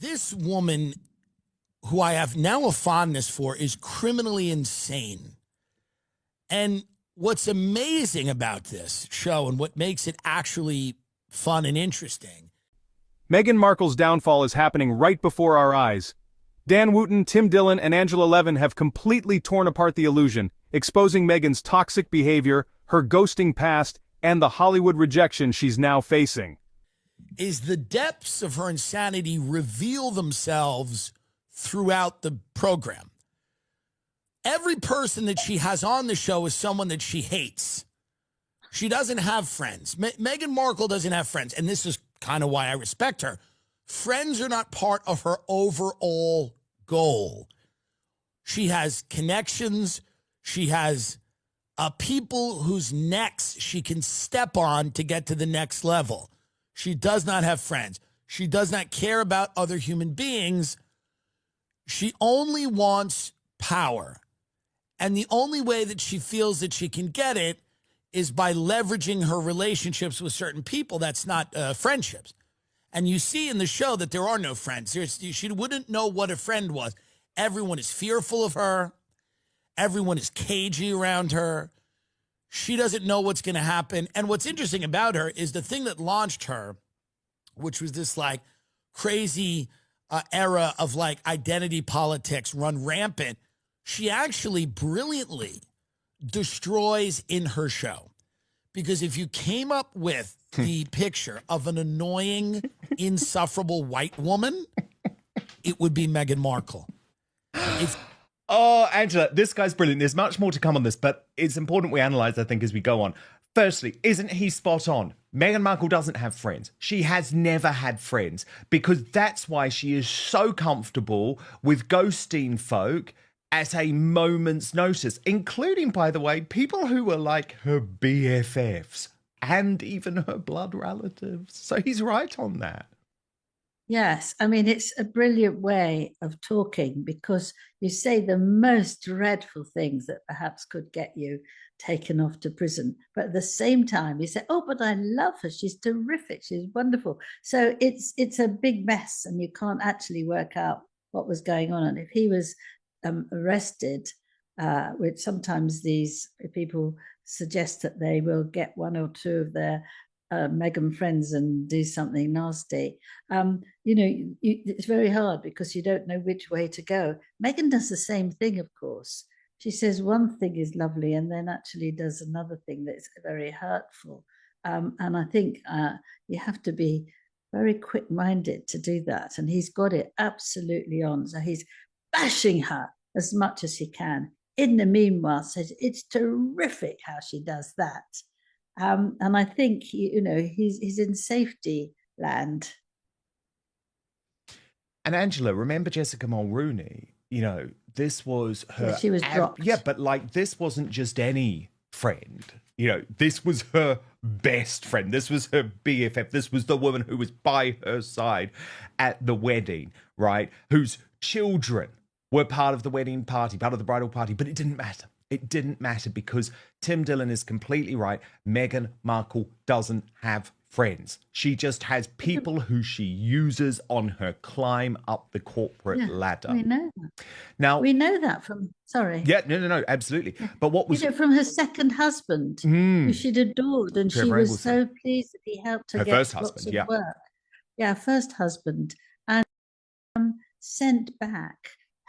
This woman, who I have now a fondness for, is criminally insane. And what's amazing about this show and what makes it actually fun and interesting. Meghan Markle's downfall is happening right before our eyes. Dan Wooten, Tim Dillon, and Angela Levin have completely torn apart the illusion, exposing Meghan's toxic behavior, her ghosting past, and the Hollywood rejection she's now facing. Is the depths of her insanity reveal themselves throughout the program. Every person that she has on the show is someone that she hates. She doesn't have friends. Meghan Markle doesn't have friends, and this is kind of why I respect her. Friends are not part of her overall goal. She has connections. She has people whose necks she can step on to get to the next level. She does not have friends. She does not care about other human beings. She only wants power. And the only way that she feels that she can get it is by leveraging her relationships with certain people. That's not friendships. And you see in the show that there are no friends. She wouldn't know what a friend was. Everyone is fearful of her. Everyone is cagey around her. She doesn't know what's going to happen. And what's interesting about her is the thing that launched her, which was this like crazy era of like identity politics run rampant. She actually brilliantly destroys in her show. Because if you came up with the picture of an annoying, insufferable white woman, it would be Meghan Markle. Oh, Angela, this guy's brilliant. There's much more to come on this, but it's important we analyze, I think, as we go on. Firstly, isn't he spot on? Meghan Markle doesn't have friends. She has never had friends, because that's why she is so comfortable with ghosting folk at a moment's notice, including, by the way, people who were like her BFFs and even her blood relatives. So he's right on that. Yes, I mean, it's a brilliant way of talking, because you say the most dreadful things that perhaps could get you taken off to prison. But at the same time, you say, oh, but I love her. She's terrific. She's wonderful. So it's a big mess, and you can't actually work out what was going on. And if he was arrested, which sometimes these people suggest that they will get one or two of their Meghan friends and do something nasty. It's very hard because you don't know which way to go. Meghan does the same thing, of course. She says one thing is lovely and then actually does another thing that's very hurtful. And I think you have to be very quick-minded to do that. And he's got it absolutely on. So he's bashing her as much as he can. In the meanwhile, says it's terrific how she does that. And I think, he's in safety land. And Angela, remember Jessica Mulrooney? This was her... Yeah, she was dropped. Yeah, but this wasn't just any friend. This was her best friend. This was her BFF. This was the woman who was by her side at the wedding, right? Whose children were part of the wedding party, part of the bridal party, but it didn't matter. It didn't matter because Tim Dillon is completely right. Meghan Markle doesn't have friends. She just has people who she uses on her climb up the corporate ladder. We know that. Now, we know that from, sorry. Yeah, no, absolutely. Yeah. But what was... from her second husband, who she'd adored, and Trevor she was so pleased that he helped her get first husband, lots of work. Yeah, first husband. And sent back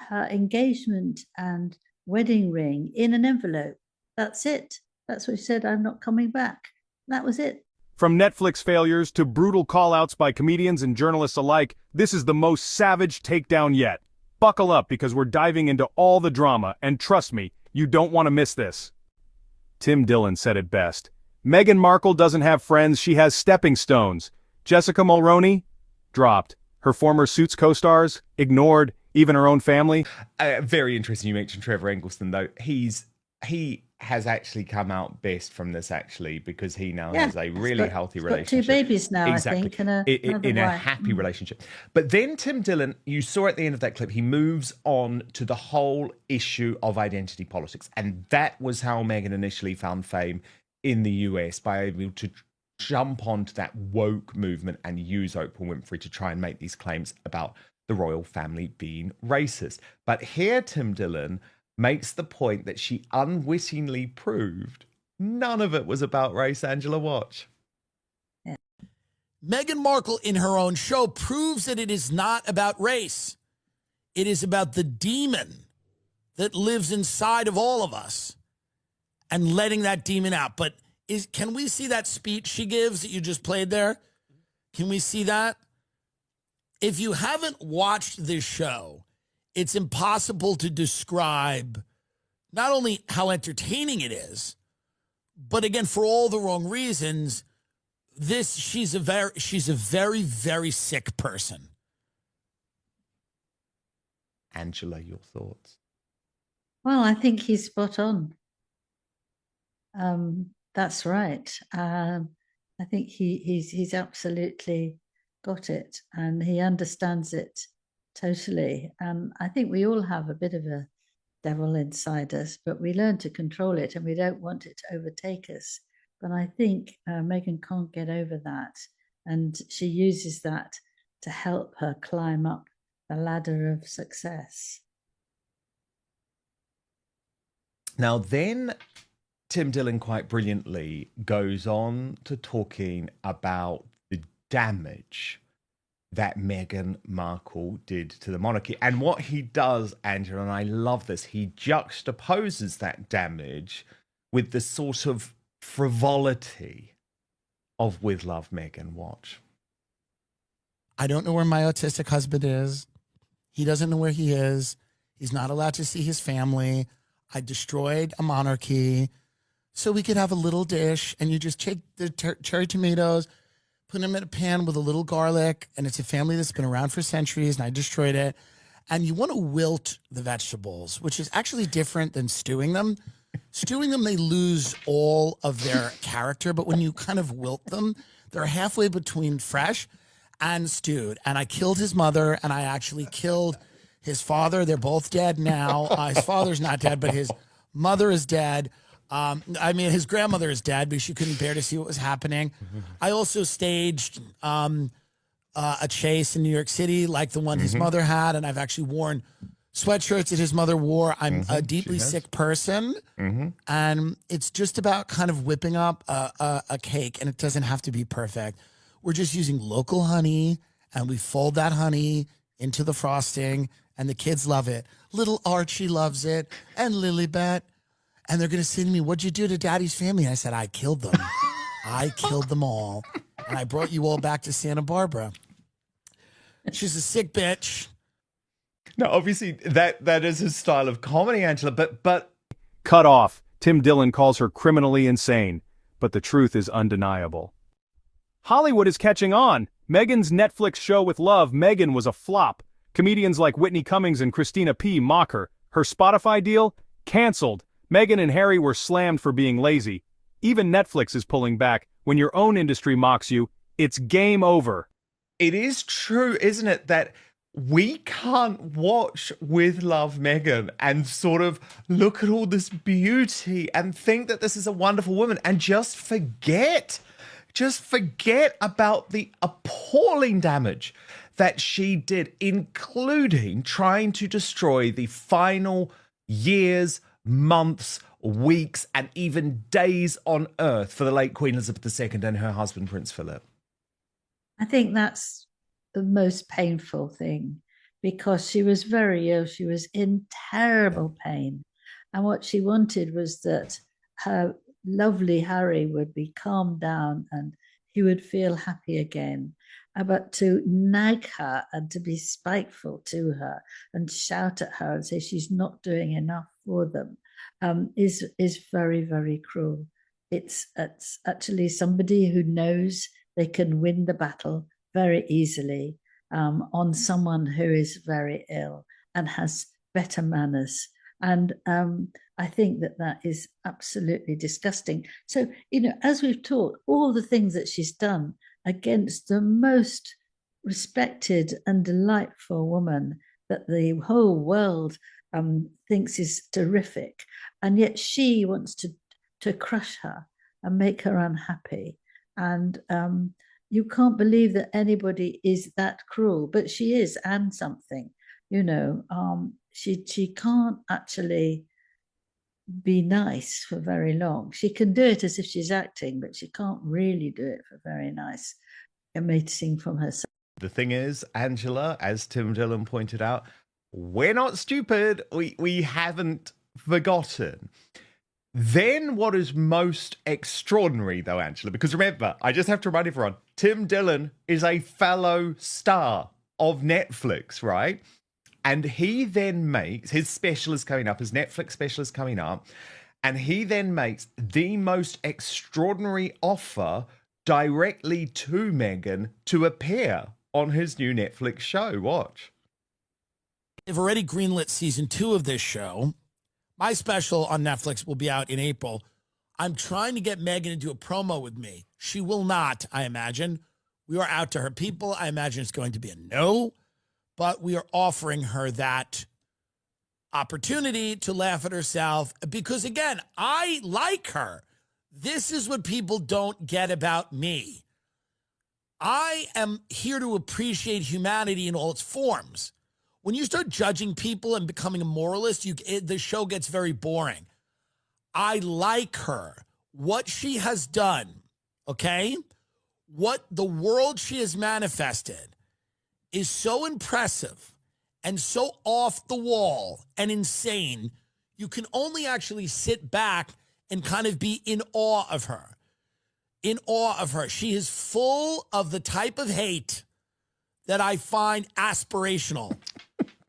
her engagement and wedding ring in an envelope. That's it. That's what she said. I'm not coming back. That was it. From Netflix failures to brutal call-outs by comedians and journalists alike, this is the most savage takedown yet. Buckle up because we're diving into all the drama, and trust me, you don't want to miss this. Tim Dillon said it best. Meghan Markle doesn't have friends, she has stepping stones. Jessica Mulroney? Dropped. Her former Suits co-stars? Ignored. Even her own family? Very interesting you mentioned Trevor Eggleston, though. He has actually come out best from this, actually, because he now has a really healthy relationship. Got 2 babies now, exactly. I think, in a happy relationship. But then Tim Dillon, you saw at the end of that clip, he moves on to the whole issue of identity politics. And that was how Meghan initially found fame in the US, by able to jump onto that woke movement and use Oprah Winfrey to try and make these claims about the royal family being racist. But here, Tim Dillon makes the point that she unwittingly proved none of it was about race. Angela, watch. Meghan Markle, in her own show, proves that it is not about race. It is about the demon that lives inside of all of us and letting that demon out. But can we see that speech she gives that you just played there? Can we see that? If you haven't watched this show, it's impossible to describe not only how entertaining it is, but again, for all the wrong reasons. She's a very, very sick person. Angela, your thoughts? Well, I think he's spot on. That's right. I think he's absolutely got it, and he understands it totally. I think we all have a bit of a devil inside us, but we learn to control it, and we don't want it to overtake us. But I think Meghan can't get over that, and she uses that to help her climb up the ladder of success. Now then, Tim Dillon quite brilliantly goes on to talking about the damage that Meghan Markle did to the monarchy. And what he does, Angela, and I love this, he juxtaposes that damage with the sort of frivolity of With Love, Meghan. Watch. I don't know where my autistic husband is. He doesn't know where he is. He's not allowed to see his family. I destroyed a monarchy so we could have a little dish, and you just take the cherry tomatoes, put them in a pan with a little garlic, and it's a family that's been around for centuries, and I destroyed it. And you want to wilt the vegetables, which is actually different than stewing them. Stewing them, they lose all of their character, but when you kind of wilt them, they're halfway between fresh and stewed. And I killed his mother, and I actually killed his father. They're both dead now. His father's not dead, but his mother is dead. His grandmother is dead because she couldn't bear to see what was happening. I also staged a chase in New York City like the one his mother had, and I've actually worn sweatshirts that his mother wore. I'm a deeply sick person, and it's just about kind of whipping up a cake, and it doesn't have to be perfect. We're just using local honey, and we fold that honey into the frosting, and the kids love it. Little Archie loves it, and Lilibet. And they're going to say to me, "What'd you do to Daddy's family?" And I said, "I killed them. I killed them all. And I brought you all back to Santa Barbara." She's a sick bitch. No, obviously that is his style of comedy, Angela, but Cut off. Tim Dillon calls her criminally insane, but the truth is undeniable. Hollywood is catching on. Meghan's Netflix show With Love, Meghan, was a flop. Comedians like Whitney Cummings and Christina P. mock her. Her Spotify deal? Cancelled. Meghan and Harry were slammed for being lazy. Even Netflix is pulling back. When your own industry mocks you, it's game over. it is true, isn't it, that we can't watch With Love, Meghan and sort of look at all this beauty and think that this is a wonderful woman and just forget about the appalling damage that she did, including trying to destroy the final years, months, weeks, and even days on earth for the late Queen Elizabeth II and her husband, Prince Philip. I think that's the most painful thing, because she was very ill. She was in terrible pain. And what she wanted was that her lovely Harry would be calmed down and he would feel happy again. But to nag her and to be spiteful to her and shout at her and say she's not doing enough for them is very, very cruel. It's actually somebody who knows they can win the battle very easily on someone who is very ill and has better manners. And I think that is absolutely disgusting. So, as we've talked, all the things that she's done against the most respected and delightful woman that the whole world thinks is terrific, and yet she wants to crush her and make her unhappy. And you can't believe that anybody is that cruel, but she is, and something, she can't actually be nice for very long. She can do it as if she's acting, but she can't really do it for very nice, emitting from herself. The thing is, Angela, as Tim Dillon pointed out, we're not stupid. We haven't forgotten. Then what is most extraordinary, though, Angela, because remember, I just have to remind everyone, Tim Dillon is a fellow star of Netflix, right? And he then makes, his special is coming up, his Netflix special is coming up, and he then makes the most extraordinary offer directly to Meghan to appear on his new Netflix show. Watch. They've already greenlit season 2 of this show. My special on Netflix will be out in April. I'm trying to get Meghan to do a promo with me. She will not, I imagine. We are out to her people. I imagine it's going to be a no, but we are offering her that opportunity to laugh at herself because, again, I like her. This is what people don't get about me. I am here to appreciate humanity in all its forms. When you start judging people and becoming a moralist, the show gets very boring. I like her. What she has done, okay? What the world she has manifested is so impressive and so off the wall and insane, you can only actually sit back and kind of be in awe of her. In awe of her. She is full of the type of hate that I find aspirational.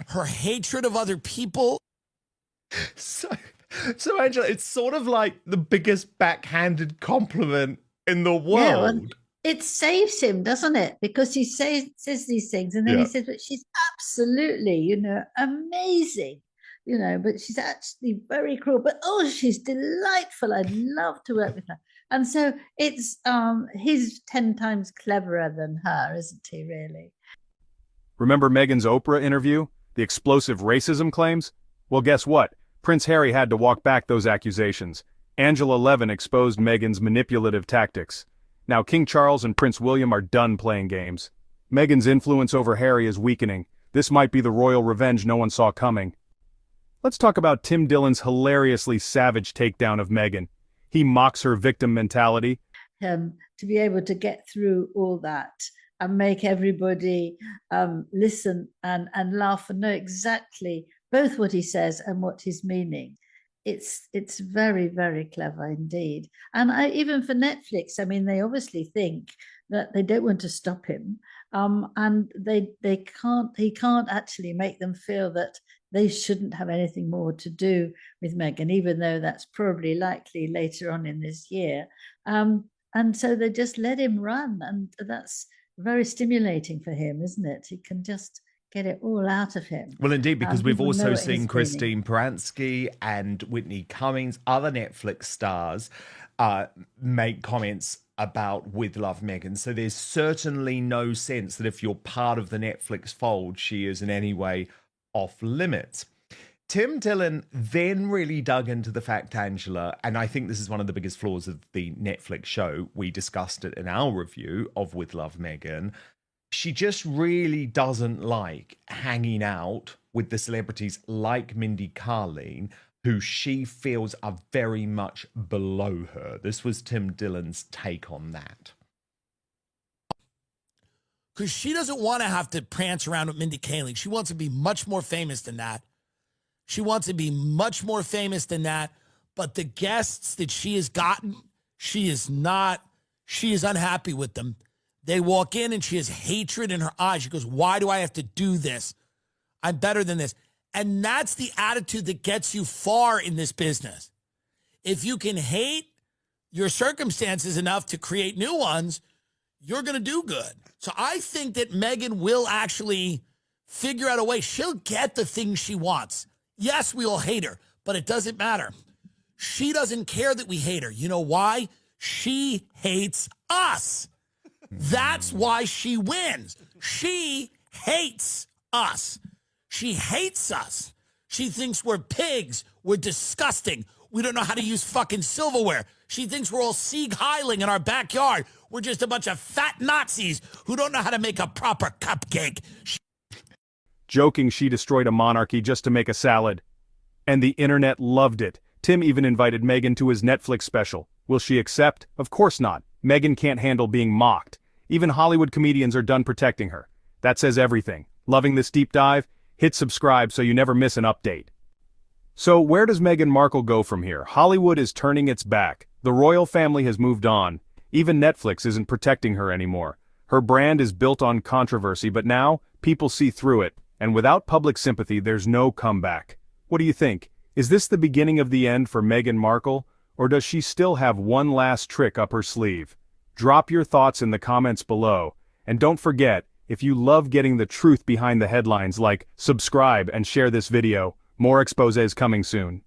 Her hatred of other people. So Angela, it's sort of like the biggest backhanded compliment in the world. Yeah, well, it saves him, doesn't it? Because he says these things, and then he says, but she's absolutely, amazing, but she's actually very cruel. But, oh, she's delightful. I'd love to work with her. And so it's he's 10 times cleverer than her, isn't he, really? Remember Meghan's Oprah interview? The explosive racism claims? Well, guess what? Prince Harry had to walk back those accusations. Angela Levin exposed Meghan's manipulative tactics. Now King Charles and Prince William are done playing games. Meghan's influence over Harry is weakening. This might be the royal revenge no one saw coming. Let's talk about Tim Dillon's hilariously savage takedown of Meghan. He mocks her victim mentality. To be able to get through all that and make everybody listen and laugh and know exactly both what he says and what he's meaning. It's very, very clever indeed. And even for Netflix, I mean, they obviously think that they don't want to stop him, and he can't actually make them feel that they shouldn't have anything more to do with Meghan, even though that's probably likely later on in this year. And so they just let him run, and that's very stimulating for him, isn't it? He can just get it all out of him. Well, indeed, because we've also seen Christine Baranski and Whitney Cummings, other Netflix stars, make comments about With Love Meghan. So there's certainly no sense that if you're part of the Netflix fold, she is in any way off limits. Tim Dillon then really dug into the fact, Angela, and I think this is one of the biggest flaws of the Netflix show. We discussed it in our review of With Love Meghan. She just really doesn't like hanging out with the celebrities like Mindy Kaling, who she feels are very much below her. This was Tim Dillon's take on that. Because she doesn't want to have to prance around with Mindy Kaling. She wants to be much more famous than that. She wants to be much more famous than that. But the guests that she has gotten, she is unhappy with them. They walk in and she has hatred in her eyes. She goes, why do I have to do this? I'm better than this. And that's the attitude that gets you far in this business. If you can hate your circumstances enough to create new ones, you're going to do good. So I think that Meghan will actually figure out a way. She'll get the things she wants. Yes, we all hate her, but it doesn't matter. She doesn't care that we hate her. You know why? She hates us. That's why she wins. She hates us. She hates us. She thinks we're pigs. We're disgusting. We don't know how to use fucking silverware. She thinks we're all Sieg Heiling in our backyard. We're just a bunch of fat Nazis who don't know how to make a proper cupcake. Joking she destroyed a monarchy just to make a salad. And the internet loved it. Tim even invited Meghan to his Netflix special. Will she accept? Of course not. Meghan can't handle being mocked. Even Hollywood comedians are done protecting her. That says everything. Loving this deep dive? Hit subscribe so you never miss an update. So where does Meghan Markle go from here? Hollywood is turning its back. The royal family has moved on. Even Netflix isn't protecting her anymore. Her brand is built on controversy, but now, people see through it, and without public sympathy there's no comeback. What do you think? Is this the beginning of the end for Meghan Markle, or does she still have one last trick up her sleeve? Drop your thoughts in the comments below, and don't forget, if you love getting the truth behind the headlines, like, subscribe and share this video. More exposés coming soon.